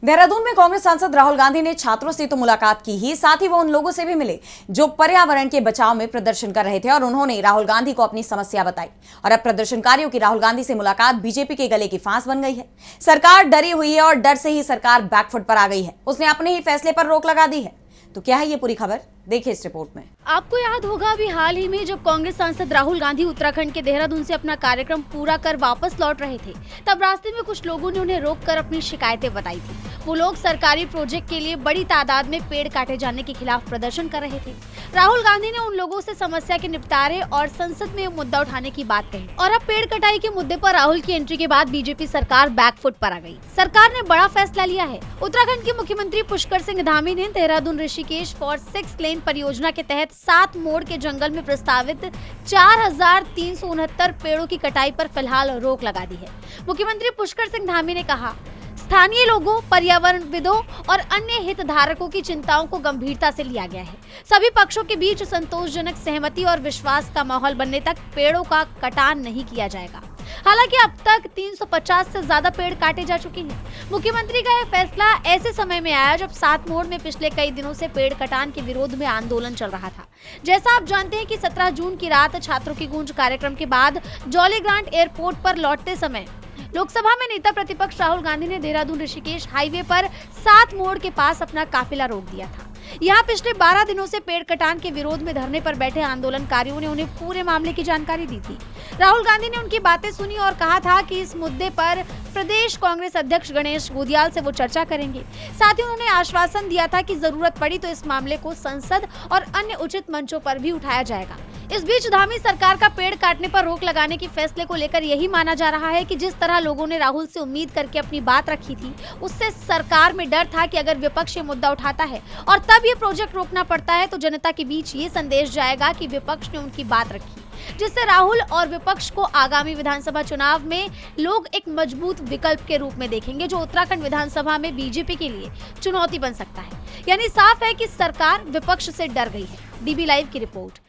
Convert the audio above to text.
देहरादून में कांग्रेस सांसद राहुल गांधी ने छात्रों से तो मुलाकात की ही, साथ ही वो उन लोगों से भी मिले जो पर्यावरण के बचाव में प्रदर्शन कर रहे थे और उन्होंने राहुल गांधी को अपनी समस्या बताई। और अब प्रदर्शनकारियों की राहुल गांधी से मुलाकात बीजेपी के गले की फांस बन गई है। सरकार डरी हुई है और डर से ही सरकार बैकफुट पर आ गई है। उसने अपने ही फैसले पर रोक लगा दी है। तो क्या है ये पूरी खबर, देखिए इस रिपोर्ट में। आपको याद होगा अभी हाल ही में जब कांग्रेस सांसद राहुल गांधी उत्तराखंड के देहरादून से अपना कार्यक्रम पूरा कर वापस लौट रहे थे, तब रास्ते में कुछ लोगों ने उन्हें रोककर अपनी शिकायतें बताई थी। वो लोग सरकारी प्रोजेक्ट के लिए बड़ी तादाद में पेड़ काटे जाने के खिलाफ प्रदर्शन कर रहे थे। राहुल गांधी ने उन लोगों से समस्या के निपटारे और संसद में मुद्दा उठाने की बात कही। और अब पेड़ कटाई के मुद्दे पर राहुल की एंट्री के बाद बीजेपी सरकार बैकफुट पर आ गई। सरकार ने बड़ा फैसला लिया है। उत्तराखंड के मुख्यमंत्री पुष्कर सिंह धामी ने देहरादून ऋषिकेश फॉर 6 लेन परियोजना के तहत 7 मोड़ के जंगल में प्रस्तावित 4369 पेड़ों की कटाई पर फिलहाल रोक लगा दी है। मुख्यमंत्री पुष्कर सिंह धामी ने कहा, स्थानीय लोगों, पर्यावरणविदों और अन्य हितधारकों की चिंताओं को गंभीरता से लिया गया है। सभी पक्षों के बीच संतोषजनक सहमति और विश्वास का माहौल बनने तक पेड़ों का कटान नहीं किया जाएगा। हालांकि अब तक 350 से ज्यादा पेड़ काटे जा चुके हैं। मुख्यमंत्री का यह फैसला ऐसे समय में आया जब 7 मोड़ में पिछले कई दिनों से पेड़ कटान के विरोध में आंदोलन चल रहा था। जैसा आप जानते हैं कि 17 जून की रात छात्रों की गूंज कार्यक्रम के बाद जॉलीग्रांट एयरपोर्ट पर लौटते समय लोकसभा में नेता प्रतिपक्ष राहुल गांधी ने देहरादून ऋषिकेश हाईवे पर 7 मोड़ के पास अपना काफिला रोक दिया था। यहाँ पिछले 12 दिनों से पेड़ कटान के विरोध में धरने पर बैठे आंदोलनकारियों ने उन्हें पूरे मामले की जानकारी दी थी। राहुल गांधी ने उनकी बातें सुनी और कहा था कि इस मुद्दे पर प्रदेश कांग्रेस अध्यक्ष गणेश गोदियाल से वो चर्चा करेंगे। साथ ही उन्होंने आश्वासन दिया था कि जरूरत पड़ी तो इस मामले को संसद और अन्य उचित मंचों पर भी उठाया जाएगा। इस बीच धामी सरकार का पेड़ काटने पर रोक लगाने के फैसले को लेकर यही माना जा रहा है कि जिस तरह लोगों ने राहुल से उम्मीद करके अपनी बात रखी थी, उससे सरकार में डर था कि अगर विपक्ष ये मुद्दा उठाता है और तब ये प्रोजेक्ट रोकना पड़ता है तो जनता के बीच ये संदेश जाएगा कि विपक्ष ने उनकी बात रखी, जिससे राहुल और विपक्ष को आगामी विधानसभा चुनाव में लोग एक मजबूत विकल्प के रूप में देखेंगे, जो उत्तराखंड विधानसभा में बीजेपी के लिए चुनौती बन सकता है। यानी साफ है कि सरकार विपक्ष से डर गई है। डीबी लाइव की रिपोर्ट।